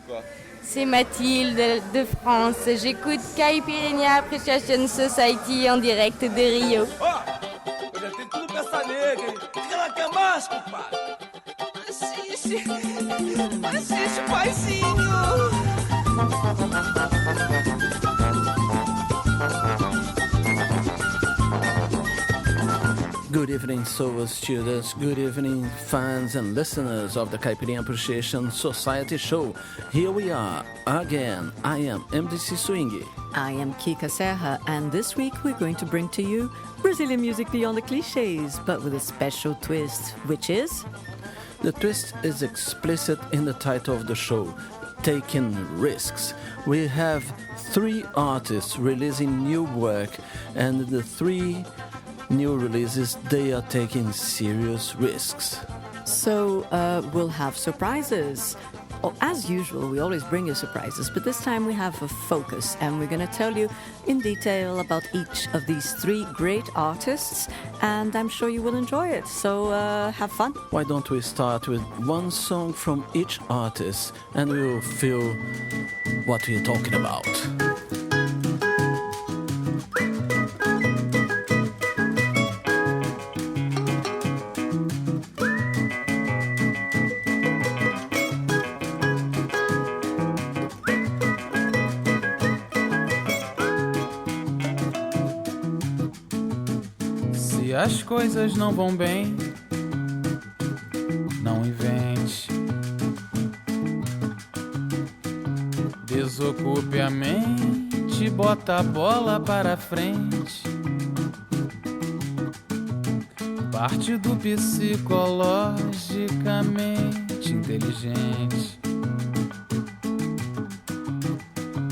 quoi? C'est Mathilde de France. J'écoute Caipirinha Appreciation Society en direct de Rio. Eu já tenho tudo peça negra, hein? Fica na cama mais, compadre. Assiste, paizinho. Good evening, Soul students. Good evening, fans and listeners of the Caipirinha Appreciation Society show. Here we are again. I am MDC Swing. I am Kika Serra, and this week we're going to bring to you Brazilian music beyond the cliches, but with a special twist, which is... The twist is explicit in the title of the show, Taking Risks. We have 3 artists releasing new work, and the 3 new releases, they are taking serious risks. So we'll have surprises. Oh, as usual, we always bring you surprises, but this time we have a focus, and we're going to tell you in detail about each of these 3 great artists, and I'm sure you will enjoy it. So have fun. Why don't we start with one song from each artist, and we will feel what we're talking about. Se as coisas não vão bem, não invente. Desocupe a mente, bota a bola para frente. Parte do psicologicamente inteligente.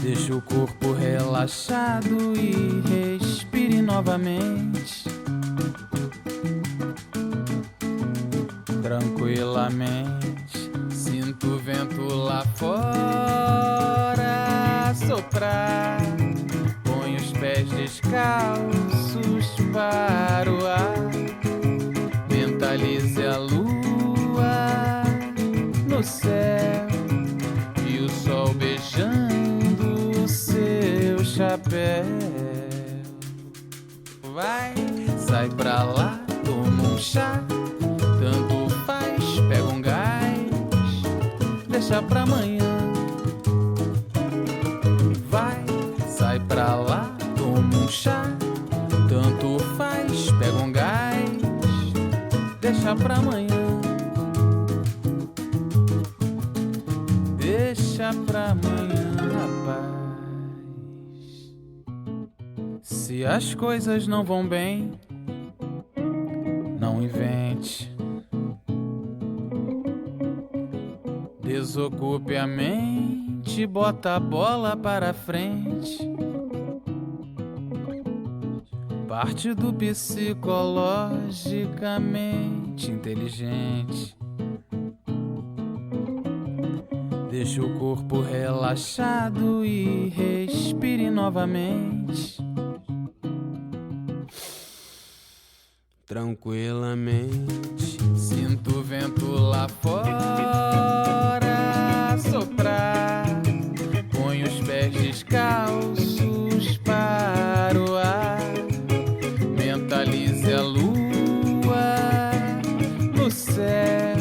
Deixa o corpo relaxado e respire novamente. Tranquilamente, sinto o vento lá fora soprar. Põe os pés descalços para o ar. Mentalize a lua no céu e o sol beijando o seu chapéu. Vai, sai pra lá, toma um chá. Tanto faz, pega um gás, deixa pra amanhã. Vai, sai pra lá, toma um chá. Tanto faz, pega um gás, deixa pra amanhã. Deixa pra amanhã, rapaz. Se as coisas não vão bem, não invente. Desocupe a mente, bota a bola para frente. Parte do psicologicamente inteligente. Deixa o corpo relaxado e respire novamente. Tranquilamente, sinto o vento lá fora soprar. Põe os pés descalços para o ar. Mentalize a lua no céu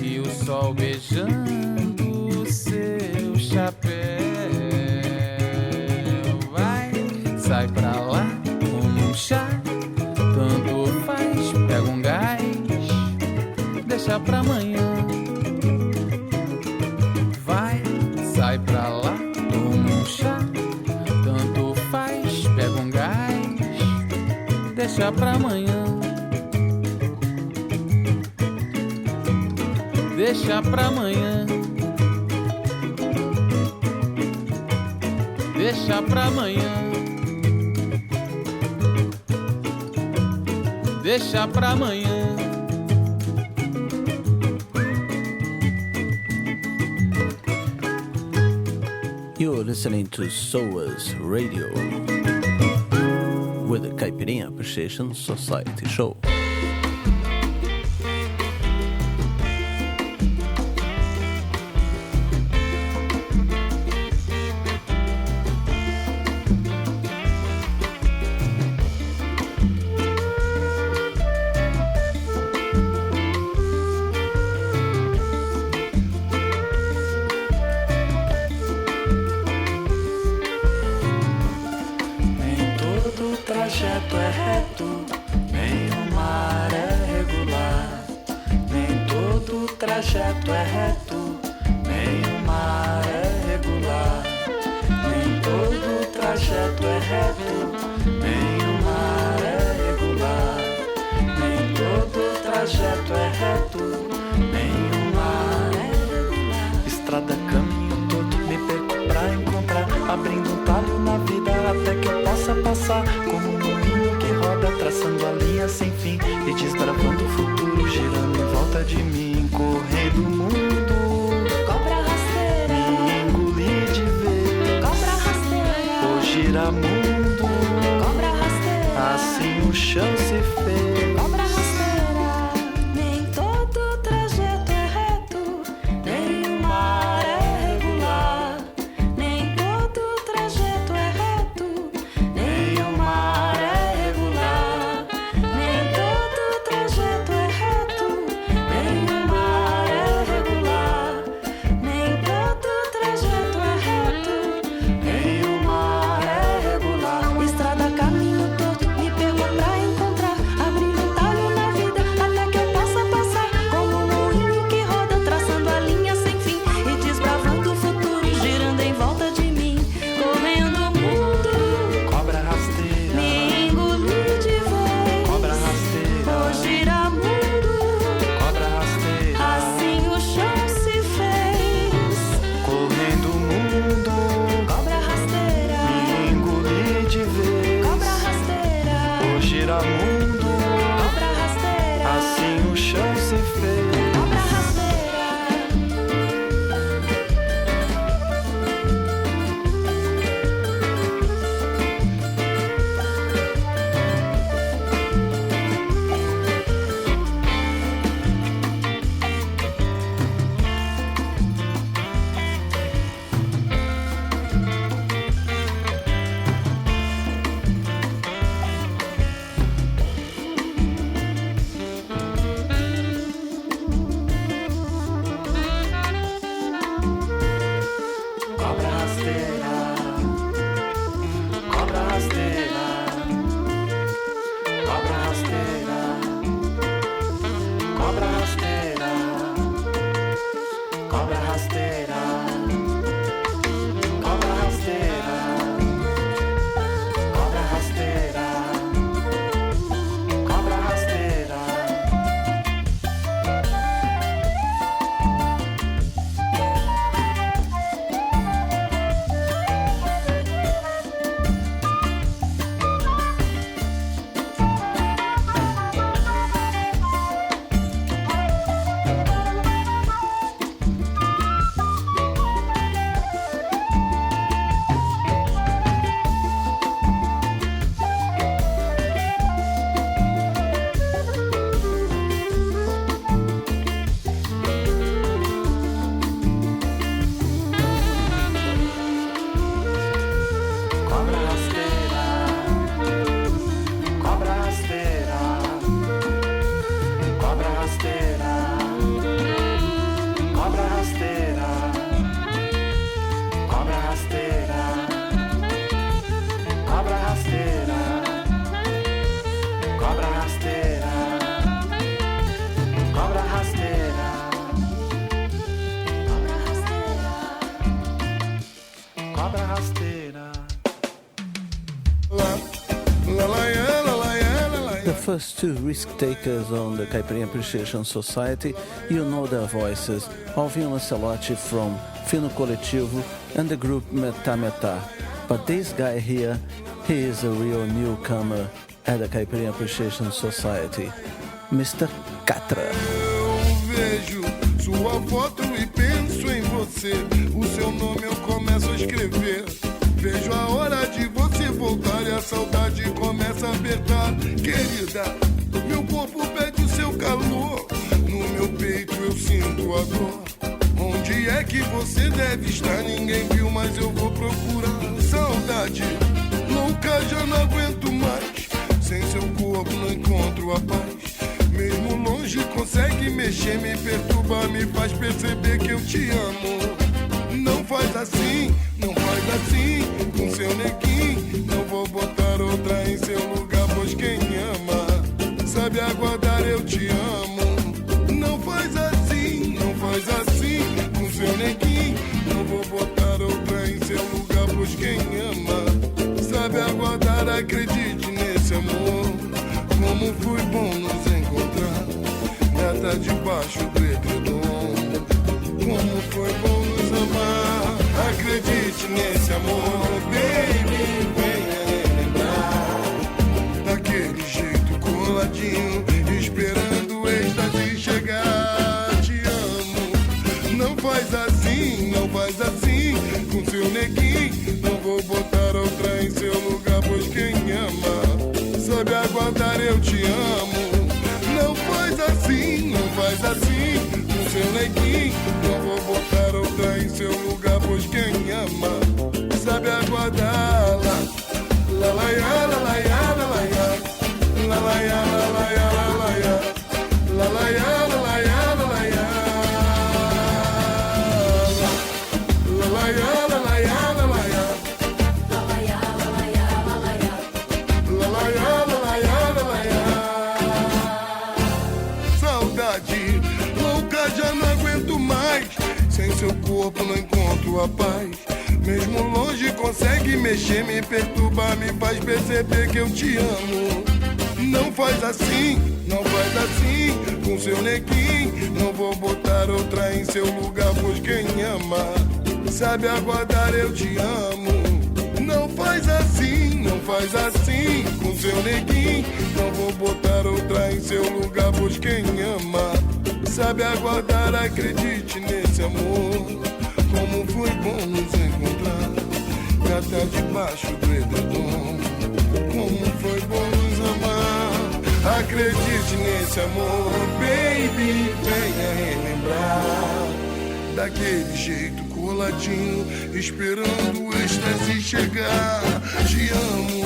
e o sol beijando o seu chapéu. Vai, sai pra lá, toma um chá. Tanto faz, pega um gás, deixa pra amanhã. Vai, sai pra lá, toma um chá. Tanto faz, pega um gás, deixa pra amanhã. Deixa pra amanhã. Deixa pra amanhã. Deixa pra amanhã. You're listening to SOAS Radio with the Caipirinha Appreciation Society show. trajeto é reto, nem o mar é regular. Nem todo trajeto é reto, nem o mar é regular. Nem todo trajeto é reto, nem o mar é regular. Estrada, caminho todo, me perco pra encontrar, abrindo um talho na vida até que eu possa passar. Como um moinho que roda, traçando a linha sem fim e desbravando o futuro, girando em volta de mim, correndo o mundo. Cobra rasteira, Me engoli de vez. cobra rasteira, O giramundo, cobra rasteira, assim o chão se fez. cobra rasteira. Nem todo trajeto é reto, nem o mar é regular. Nem todo trajeto é reto, nem o mar é regular. Nem todo trajeto é reto, nem o mar é regular. Nem todo trajeto é reto, Nem o mar é regular. estrada, caminho todo, me perco pra encontrar, abrindo um talho na vida até que eu possa passar. Como um moinho que roda, traçando a linha sem fim e desbravando o futuro, girando em volta de mim, correndo o mundo. Cobra rasteira, Me engoli de vez, cobra rasteira, o giramundo, cobra rasteira, assim o chão se fez. correndo o mundo. Cobra rasteira, Me engoli de vez. cobra rasteira, O giramundo, cobra rasteira, assim o chão se fez. cobra rasteira. Cobra rasteira, cobra rasteira, cobra rasteira, cobra rasteira, cobra rasteira, cobra rasteira, cobra rasteira, cobra rasteira. Cobra rasteira, cobra rasteira, cobra rasteira, cobra rasteira, cobra rasteira, cobra rasteira, cobra rasteira, cobra rasteira, cobra rasteira. The first two risk takers on the Caipirinha Appreciation Society, you know their voices, Alvin Lancelotti from Fino Coletivo and the group Metá Metá. But this guy here, he is a real newcomer at the Caipirinha Appreciation Society, Mr. Catra. Eu vejo sua foto e penso em você. O seu nome eu começo a escrever. Vejo a hora de você voltar e a saudade começa a apertar. Querida, meu corpo pede o seu calor. No meu peito eu sinto a dor. Onde é que você deve estar? Ninguém viu, mas eu vou procurar. Saudade, louca, já não aguento mais. Sem seu corpo não encontro a paz. Mesmo longe consegue mexer, me perturba, me faz perceber que eu te amo. Não faz assim, não faz assim com seu neguinho. Não vou botar outra em seu lugar, pois quem ama sabe aguardar, eu te amo. Não faz assim, não faz assim. vou botar outra em seu lugar, pois quem ama sabe aguardar, acredite nesse amor. Como foi bom nos encontrar, gata debaixo do edredom. Como foi bom nos amar, acredite nesse amor. Baby, venha relembrar daquele jeito coladinho, esperando o êxtase chegar. Te amo, não faz assim, não faz assim com seu neguinho. Não vou botar outra em seu lugar, pois quem ama sabe aguardar, eu te amo. Não faz assim, não faz assim com seu neguinho. Não vou botar outra em seu lugar, pois quem ama sabe aguardar. La la ya, la la ya, la la ya, la la ya, la la ya, la la ya, la la ya, la la ya, la la ya, la la ya, la la ya, la la ya, la la ya, la la ya, la la ya, la la ya, la la ya, la la ya. Saudade louca, já não aguento mais. Sem seu corpo não encontro a paz. Mesmo longe consegue mexer, me perturbar, me faz perceber que eu te amo. Não faz assim, não faz assim com seu neguinho. Não vou botar outra em seu lugar, pois quem ama sabe aguardar, eu te amo. Não faz assim, não faz assim com seu neguinho. Não vou botar outra em seu lugar, pois quem ama sabe aguardar, acredite nesse amor. Como foi bom nos encontrar, gata debaixo do edredom. Como foi bom nos amar, acredite nesse amor. Baby, venha relembrar daquele jeito coladinho, esperando o êxtase chegar. Te amo,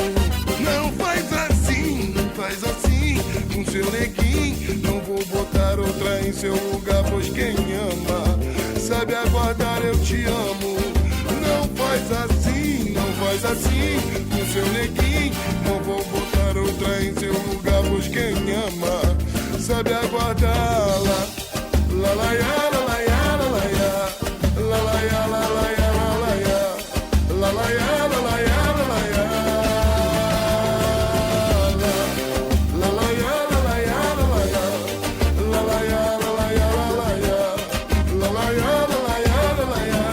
não faz assim, não faz assim com seu neguinho. Não vou botar outra em seu lugar, pois quem ama sabe aguardar, eu te amo. Não faz assim, não faz assim com seu neguinho. Não vou botar outra em seu lugar, pois quem ama sabe aguardar. La la ya, la la ya, la la ya, la la ya, la la ya, la la ya, la la ya, la la ya, la la ya, la la ya, la la ya, la la ya, la la ya, la la ya, la la ya, la la ya, la la ya, la la ya.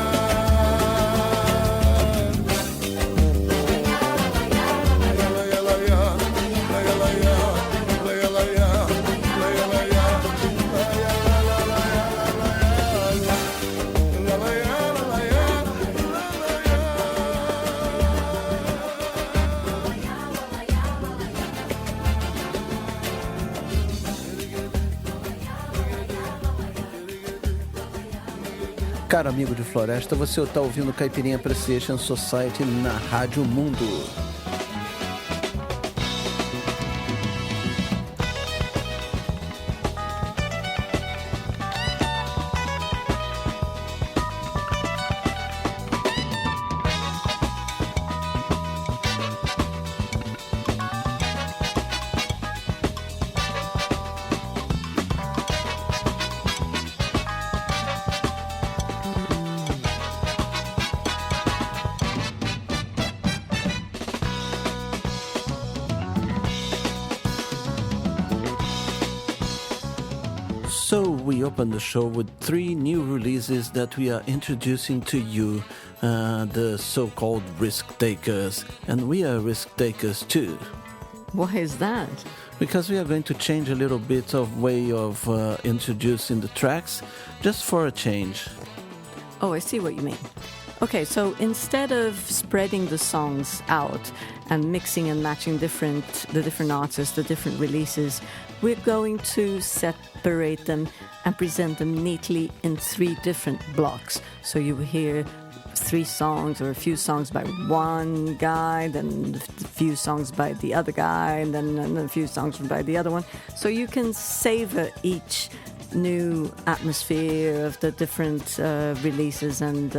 Caro amigo de floresta, você está ouvindo Caipirinha Appreciation Society na Rádio Mundo. So we open the show with 3 new releases that we are introducing to you, the so-called risk takers. And we are risk takers too. Why is that? Because we are going to change a little bit of way of introducing the tracks, just for a change. Oh, I see what you mean. Okay, so instead of spreading the songs out and mixing and matching the different artists, the different releases, we're going to separate them and present them neatly in 3 different blocks. So you will hear 3 songs or a few songs by one guy, then a few songs by the other guy, and then a few songs by the other one. So you can savor each new atmosphere of the different releases and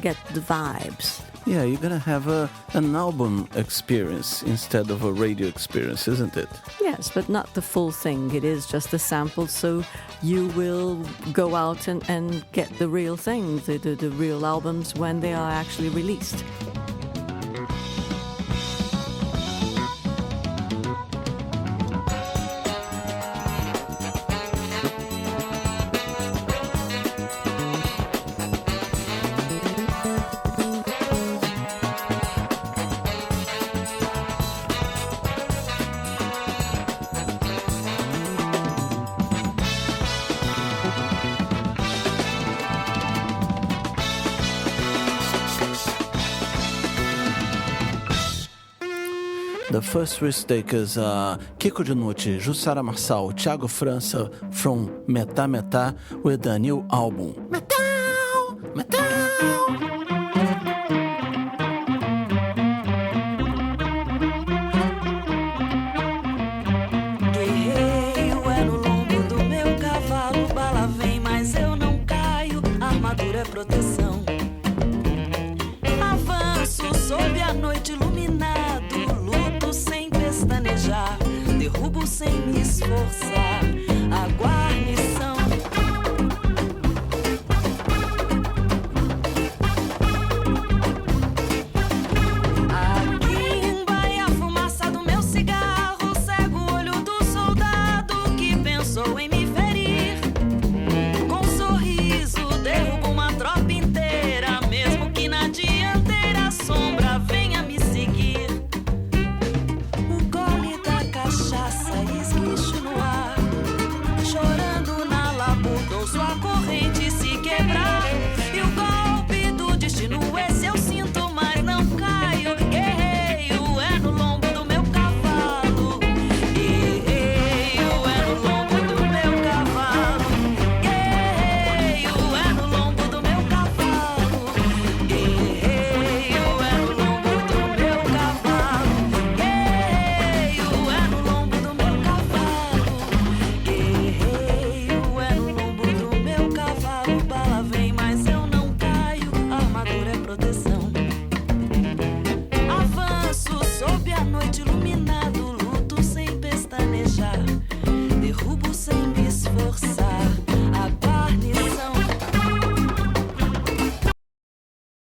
get the vibes. Yeah, you're gonna have an album experience instead of a radio experience, isn't it? Yes, but not the full thing. It is just a sample, so you will go out and get the real thing, the real albums when they are actually released. The first risk takers are Kiko Dinucci, Jussara Marçal, Thiago França from Metá Metá with a new album. Metá! Metá! Guerreiro é no lombo do meu cavalo, bala vem, mas eu não caio, armadura é proteção. Avanço sob a noite iluminado, luto sem pestanejar, derrubo sem me esforçar.